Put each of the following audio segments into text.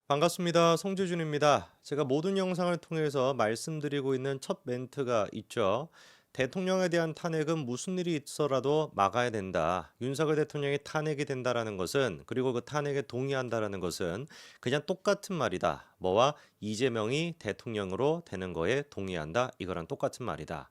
반갑습니다. 송재준입니다. 제가 모든 영상을 통해서 말씀드리고 있는 첫 멘트가 있죠. 대통령에 대한 탄핵은 무슨 일이 있어라도 막아야 된다. 윤석열 대통령이 탄핵이 된다라는 것은, 그리고 그 탄핵에 동의한다라는 것은 그냥 똑같은 말이다. 뭐와 이재명이 대통령으로 되는 거에 동의한다. 이거랑 똑같은 말이다.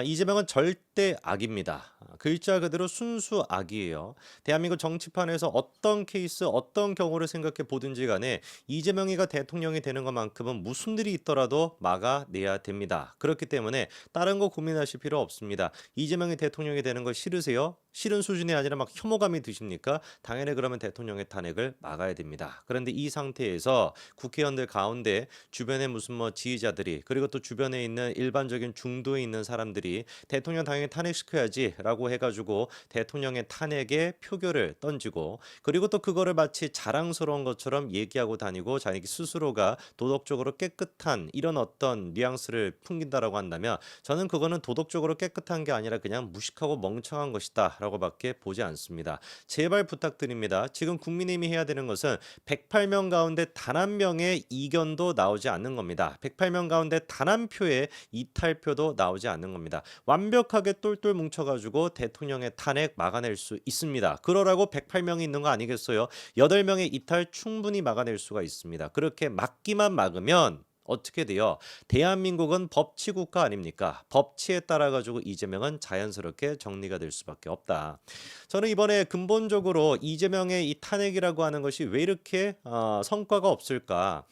이재명은 절대 악입니다. 글자 그대로 순수 악이에요. 대한민국 정치판에서 어떤 케이스, 어떤 경우를 생각해 보든지 간에 이재명이가 대통령이 되는 것만큼은 무슨 일이 있더라도 막아내야 됩니다. 그렇기 때문에 다른 거 고민하실 필요 없습니다. 이재명이 대통령이 되는 거 싫으세요? 싫은 수준이 아니라 막 혐오감이 드십니까? 당연히 그러면 대통령의 탄핵을 막아야 됩니다. 그런데 이 상태에서 국회의원들 가운데 주변에 무슨 뭐 지휘자들이, 그리고 또 주변에 있는 일반적인 중도에 있는 사람들이 대통령 당연히 탄핵시켜야지라고 해가지고 대통령의 탄핵에 표결을 던지고, 그리고 또 그거를 마치 자랑스러운 것처럼 얘기하고 다니고 자기 스스로가 도덕적으로 깨끗한 이런 어떤 뉘앙스를 풍긴다라고 한다면, 저는 그거는 도덕적으로 깨끗한 게 아니라 그냥 무식하고 멍청한 것이다 라고밖에 보지 않습니다. 제발 부탁드립니다. 지금 국민의힘이 해야 되는 것은 108명 가운데 단 한 명의 이견도 나오지 않는 겁니다. 108명 가운데 단 한 표의 이탈표도 나오지 않는 겁니다. 완벽하게 똘똘 뭉쳐가지고 대통령의 탄핵 막아낼 수 있습니다. 그러라고 108명이 있는 거 아니겠어요? 8명의 이탈 충분히 막아낼 수가 있습니다. 그렇게 막기만 막으면 어떻게 돼요? 대한민국은 법치 국가 아닙니까? 법치에 따라 가지고 이재명은 자연스럽게 정리가 될 수밖에 없다. 저는 이번에 근본적으로 이재명의 이 탄핵이라고 하는 것이 왜 이렇게 성과가 없을까?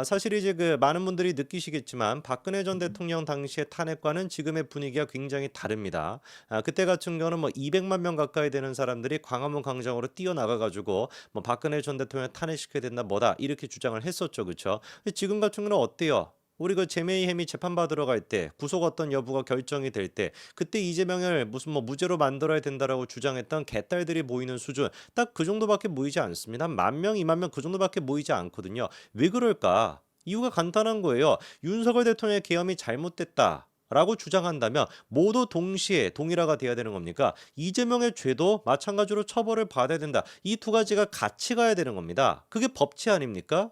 사실 이제 그 많은 분들이 느끼시겠지만 박근혜 전 대통령 당시의 탄핵과는 지금의 분위기가 굉장히 다릅니다. 그때 같은 경우는 뭐 200만 명 가까이 되는 사람들이 광화문 광장으로 뛰어나가 가지고 뭐 박근혜 전 대통령 탄핵시켜야 된다 뭐다 이렇게 주장을 했었죠, 그렇죠? 지금 같은 경우는 어때요? 우리 그 제메이 햄이 재판 받으러 갈 때 구속 어떤 여부가 결정이 될 때 그때 이재명을 무슨 뭐 무죄로 만들어야 된다라고 주장했던 개딸들이 모이는 수준 딱 그 정도밖에 모이지 않습니다. 한 10,000명, 20,000명 그 정도밖에 모이지 않거든요. 왜 그럴까? 이유가 간단한 거예요. 윤석열 대통령의 계엄이 잘못됐다. 라고 주장한다면 모두 동시에 동일화가 돼야 되는 겁니까? 이재명의 죄도 마찬가지로 처벌을 받아야 된다. 이 두 가지가 같이 가야 되는 겁니다. 그게 법치 아닙니까?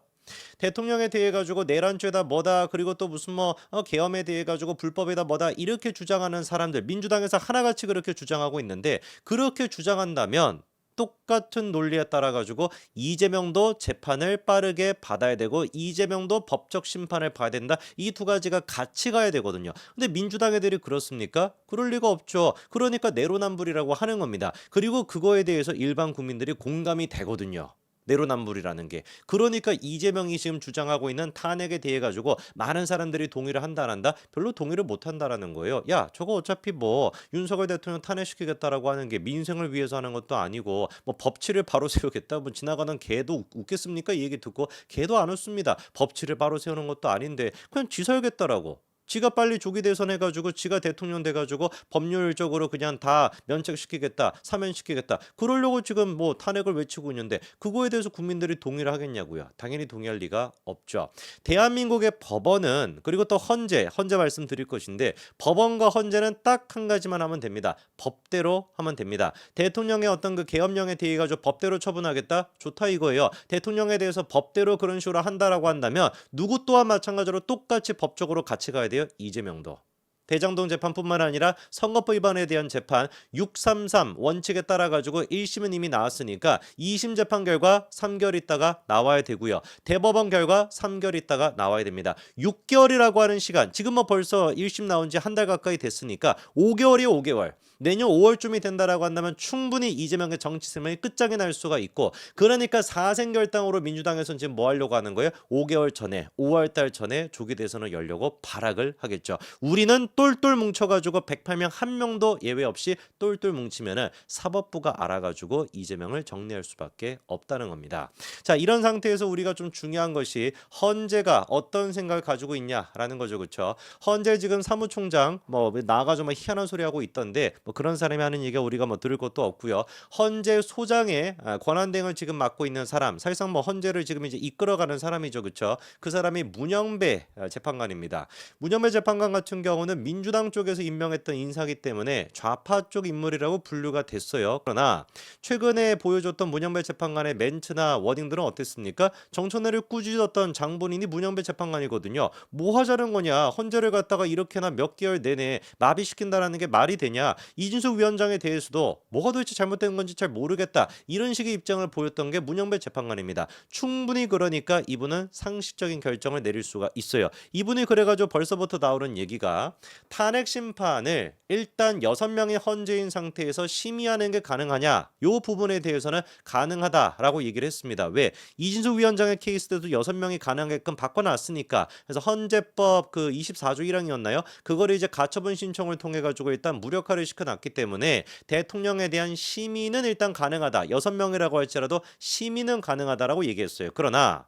대통령에 대해 가지고 내란죄다 뭐다 그리고 또 무슨 뭐 계엄에 대해 가지고 불법이다 뭐다 이렇게 주장하는 사람들 민주당에서 하나같이 그렇게 주장하고 있는데, 그렇게 주장한다면 똑같은 논리에 따라 가지고 이재명도 재판을 빠르게 받아야 되고 이재명도 법적 심판을 봐야 된다. 이 두 가지가 같이 가야 되거든요. 근데 민주당 애들이 그렇습니까? 그럴 리가 없죠. 그러니까 내로남불이라고 하는 겁니다. 그리고 그거에 대해서 일반 국민들이 공감이 되거든요. 내로남불이라는 게. 그러니까 이재명이 지금 주장하고 있는 탄핵에 대해 가지고 많은 사람들이 동의를 한다 안 한다? 별로 동의를 못 한다라는 거예요. 야, 저거 어차피 뭐 윤석열 대통령 탄핵시키겠다라고 하는 게 민생을 위해서 하는 것도 아니고 뭐 법치를 바로 세우겠다. 뭐 지나가는 개도 웃겠습니까? 이 얘기 듣고 개도 안 웃습니다. 법치를 바로 세우는 것도 아닌데 그냥 지 살겠다라고. 지가 빨리 조기 대선해가지고 지가 대통령 돼가지고 법률적으로 그냥 다 면책시키겠다, 사면시키겠다. 그러려고 지금 뭐 탄핵을 외치고 있는데 그거에 대해서 국민들이 동의를 하겠냐고요. 당연히 동의할 리가 없죠. 대한민국의 법원은, 그리고 또 헌재 말씀드릴 것인데, 법원과 헌재는 딱 한 가지만 하면 됩니다. 법대로 하면 됩니다. 대통령의 어떤 그 계엄령에 대해 가지고 법대로 처분하겠다? 좋다 이거예요. 대통령에 대해서 법대로 그런 식으로 한다라고 한다면 누구 또한 마찬가지로 똑같이 법적으로 같이 가야 돼요. 이재명도. 대장동 재판뿐만 아니라 선거법 위반에 대한 재판 633 원칙에 따라 가지고 1심은 이미 나왔으니까 2심 재판 결과 3개월 있다가 나와야 되고요. 대법원 결과 3개월 있다가 나와야 됩니다. 6개월이라고 하는 시간, 지금 뭐 벌써 1심 나온 지 한 달 가까이 됐으니까 5개월이요, 5개월. 내년 5월쯤이 된다라고 한다면 충분히 이재명의 정치 생명이 끝장이 날 수가 있고, 그러니까 사생결당으로 민주당에서는 지금 뭐 하려고 하는 거예요? 5개월 전에, 5월달 전에 조기 대선을 열려고 발악을 하겠죠. 우리는 똘똘 뭉쳐가지고 108명 한 명도 예외 없이 똘똘 뭉치면은 사법부가 알아가지고 이재명을 정리할 수밖에 없다는 겁니다. 자, 이런 상태에서 우리가 좀 중요한 것이 헌재가 어떤 생각을 가지고 있냐라는 거죠, 그렇죠? 헌재 지금 사무총장 뭐 나가서 막 희한한 소리 하고 있던데 뭐 그런 사람이 하는 얘기가 우리가 뭐 들을 것도 없고요. 헌재 소장의 권한대행을 지금 맡고 있는 사람, 사실상 뭐 헌재를 지금 이제 이끌어가는 사람이죠, 그렇죠? 그 사람이 문영배 재판관입니다. 문영배 재판관 같은 경우는 민주당 쪽에서 임명했던 인사기 때문에 좌파 쪽 인물이라고 분류가 됐어요. 그러나 최근에 보여줬던 문영배 재판관의 멘트나 워딩들은 어땠습니까? 정청래를 꾸짖었던 장본인이 문영배 재판관이거든요. 뭐 하자는 거냐? 헌재를 갖다가 이렇게나 몇 개월 내내 마비시킨다라는 게 말이 되냐? 이준석 위원장에 대해서도 뭐가 도대체 잘못된 건지 잘 모르겠다. 이런 식의 입장을 보였던 게 문영배 재판관입니다. 충분히 그러니까 이분은 상식적인 결정을 내릴 수가 있어요. 이분이 그래가지고 벌써부터 나오는 얘기가 탄핵 심판을 일단 6명의 헌재인 상태에서 심의하는 게 가능하냐? 요 부분에 대해서는 가능하다라고 얘기를 했습니다. 왜? 이진숙 위원장의 케이스 때도 6명이 가능하게끔 바꿔놨으니까. 그래서 헌재법 그 24조 1항이었나요? 그거를 이제 가처분 신청을 통해 가지고 일단 무력화를 시켜놨기 때문에 대통령에 대한 심의는 일단 가능하다. 6명이라고 할지라도 심의는 가능하다라고 얘기했어요. 그러나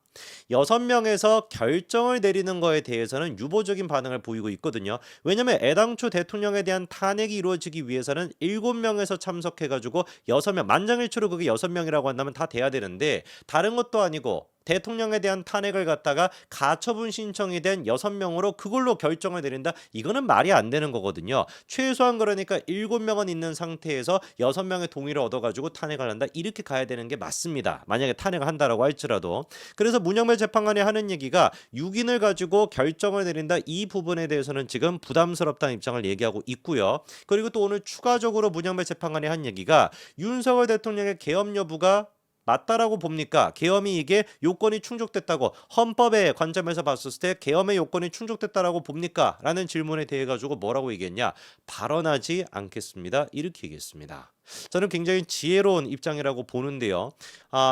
6명에서 결정을 내리는 거에 대해서는 유보적인 반응을 보이고 있거든요. 왜냐면 애당초 대통령에 대한 탄핵이 이루어지기 위해서는 7명에서 참석해가지고 6명, 만장일치로 그게 6명이라고 한다면 다 돼야 되는데 다른 것도 아니고 대통령에 대한 탄핵을 갖다가 가처분 신청이 된 6명으로 그걸로 결정을 내린다. 이거는 말이 안 되는 거거든요. 최소한 그러니까 7명은 있는 상태에서 6명의 동의를 얻어가지고 탄핵을 한다. 이렇게 가야 되는 게 맞습니다. 만약에 탄핵을 한다라고 할지라도. 그래서 문영배 재판관이 하는 얘기가 6인을 가지고 결정을 내린다. 이 부분에 대해서는 지금 부담스럽다는 입장을 얘기하고 있고요. 그리고 또 오늘 추가적으로 문영배 재판관이 한 얘기가 윤석열 대통령의 계엄 여부가 맞다라고 봅니까? 계엄이 이게 요건이 충족됐다고 헌법의 관점에서 봤을 때 계엄의 요건이 충족됐다라고 봅니까? 라는 질문에 대해 가지고 뭐라고 얘기했냐? 발언하지 않겠습니다. 이렇게 얘기했습니다. 저는 굉장히 지혜로운 입장이라고 보는데요.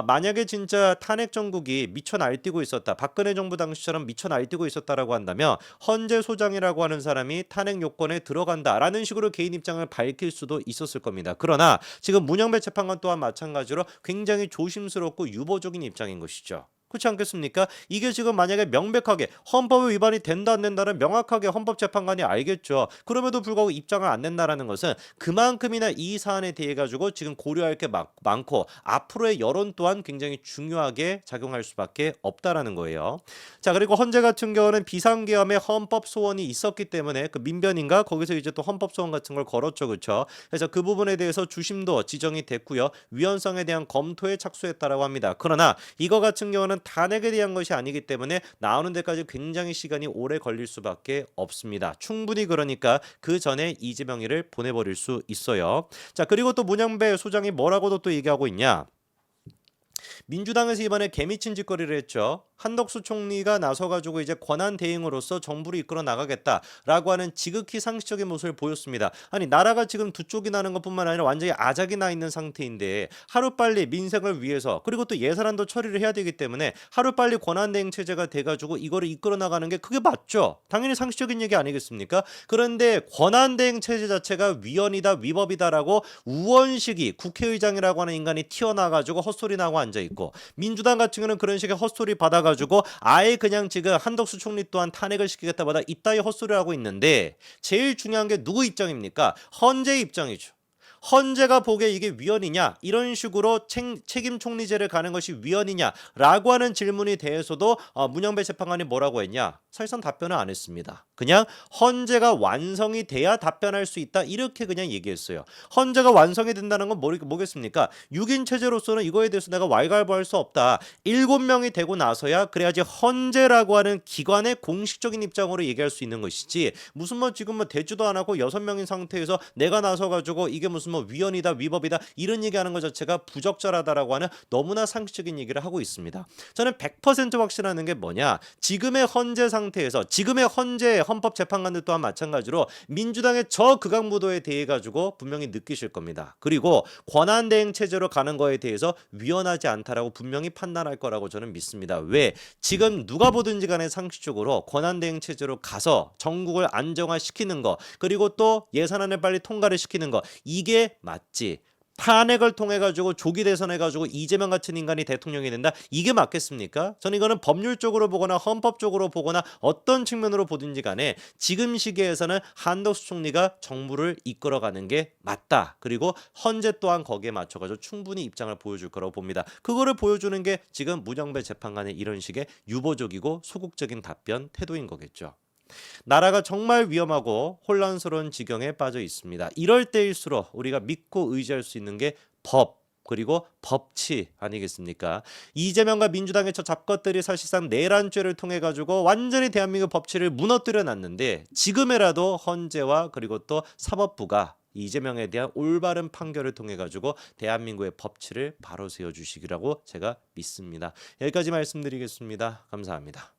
만약에 진짜 탄핵 정국이 미쳐 날뛰고 있었다. 박근혜 정부 당시처럼 미쳐 날뛰고 있었다라고 한다면 헌재 소장이라고 하는 사람이 탄핵 요건에 들어간다라는 식으로 개인 입장을 밝힐 수도 있었을 겁니다. 그러나 지금 문영배 재판관 또한 마찬가지로 굉장히 조심스럽고 유보적인 입장인 것이죠. 그렇지 않겠습니까? 이게 지금 만약에 명백하게 헌법에 위반이 된다 안 된다는 명확하게 헌법재판관이 알겠죠. 그럼에도 불구하고 입장을 안 낸다라는 것은 그만큼이나 이 사안에 대해 가지고 지금 고려할 게 많고 앞으로의 여론 또한 굉장히 중요하게 작용할 수밖에 없다라는 거예요. 자, 그리고 헌재 같은 경우는 비상계엄에 헌법 소원이 있었기 때문에 그 민변인가 거기서 이제 또 헌법 소원 같은 걸 걸었죠, 그렇죠? 그래서 그 부분에 대해서 주심도 지정이 됐고요. 위헌성에 대한 검토에 착수했다라고 합니다. 그러나 이거 같은 경우는 탄핵에 대한 것이 아니기 때문에 나오는 데까지 굉장히 시간이 오래 걸릴 수밖에 없습니다. 충분히 그러니까 그 전에 이재명이를 보내버릴 수 있어요. 자, 그리고 또 문영배 소장이 뭐라고도 또 얘기하고 있냐? 민주당에서 이번에 개미친 짓거리를 했죠. 한덕수 총리가 나서가지고 이제 권한 대행으로서 정부를 이끌어 나가겠다라고 하는 지극히 상식적인 모습을 보였습니다. 아니 나라가 지금 두 쪽이 나는 것뿐만 아니라 완전히 아작이 나 있는 상태인데 하루빨리 민생을 위해서 그리고 또 예산안도 처리를 해야 되기 때문에 하루빨리 권한 대행 체제가 돼가지고 이거를 이끌어 나가는 게 그게 맞죠. 당연히 상식적인 얘기 아니겠습니까? 그런데 권한 대행 체제 자체가 위헌이다 위법이다라고 우원식이 국회의장이라고 하는 인간이 튀어나와가지고 헛소리 나고 앉아있고 민주당 같은 경우는 그런 식의 헛소리 받아가지고 아예 그냥 지금 한덕수 총리 또한 탄핵을 시키겠다보다 이따위 헛소리를 하고 있는데 제일 중요한 게 누구 입장입니까? 헌재 입장이죠. 헌재가 보기에 이게 위헌이냐 이런 식으로 책임 총리제를 가는 것이 위헌이냐라고 하는 질문에 대해서도 문영배 재판관이 뭐라고 했냐 사실상 답변을 안 했습니다. 그냥 헌재가 완성이 돼야 답변할 수 있다 이렇게 그냥 얘기했어요. 헌재가 완성이 된다는 건 뭐겠습니까? 6인 체제로서는 이거에 대해서 내가 왈가왈부할 수 없다. 7명이 되고 나서야 그래야지 헌재라고 하는 기관의 공식적인 입장으로 얘기할 수 있는 것이지 무슨 뭐 지금 뭐 되지도 않았고 6명인 상태에서 내가 나서가지고 이게 무슨 뭐 위헌이다 위법이다 이런 얘기하는 것 자체가 부적절하다라고 하는 너무나 상식적인 얘기를 하고 있습니다. 저는 100% 확신하는 게 뭐냐 지금의 헌재 상태에서 지금의 헌재 헌법재판관들 또한 마찬가지로 민주당의 저 극악무도에 대해 가지고 분명히 느끼실 겁니다. 그리고 권한대행 체제로 가는 거에 대해서 위헌하지 않다라고 분명히 판단할 거라고 저는 믿습니다. 왜? 지금 누가 보든지 간에 상식적으로 권한대행 체제로 가서 전국을 안정화시키는 거 그리고 또 예산안을 빨리 통과를 시키는 거 이게 맞지 탄핵을 통해 가지고 조기 대선해 가지고 이재명 같은 인간이 대통령이 된다. 이게 맞겠습니까? 저는 이거는 법률적으로 보거나 헌법적으로 보거나 어떤 측면으로 보든지 간에 지금 시기에서는 한덕수 총리가 정부를 이끌어가는 게 맞다. 그리고 헌재 또한 거기에 맞춰 가지고 충분히 입장을 보여줄 거라고 봅니다. 그거를 보여주는 게 지금 문영배 재판관의 이런 식의 유보적이고 소극적인 답변 태도인 거겠죠. 나라가 정말 위험하고 혼란스러운 지경에 빠져 있습니다. 이럴 때일수록 우리가 믿고 의지할 수 있는 게 법, 그리고 법치 아니겠습니까? 이재명과 민주당의 저 잡것들이 사실상 내란죄를 통해 가지고 완전히 대한민국 법치를 무너뜨려 놨는데 지금이라도 헌재와 그리고 또 사법부가 이재명에 대한 올바른 판결을 통해 가지고 대한민국의 법치를 바로 세워 주시기라고 제가 믿습니다. 여기까지 말씀드리겠습니다. 감사합니다.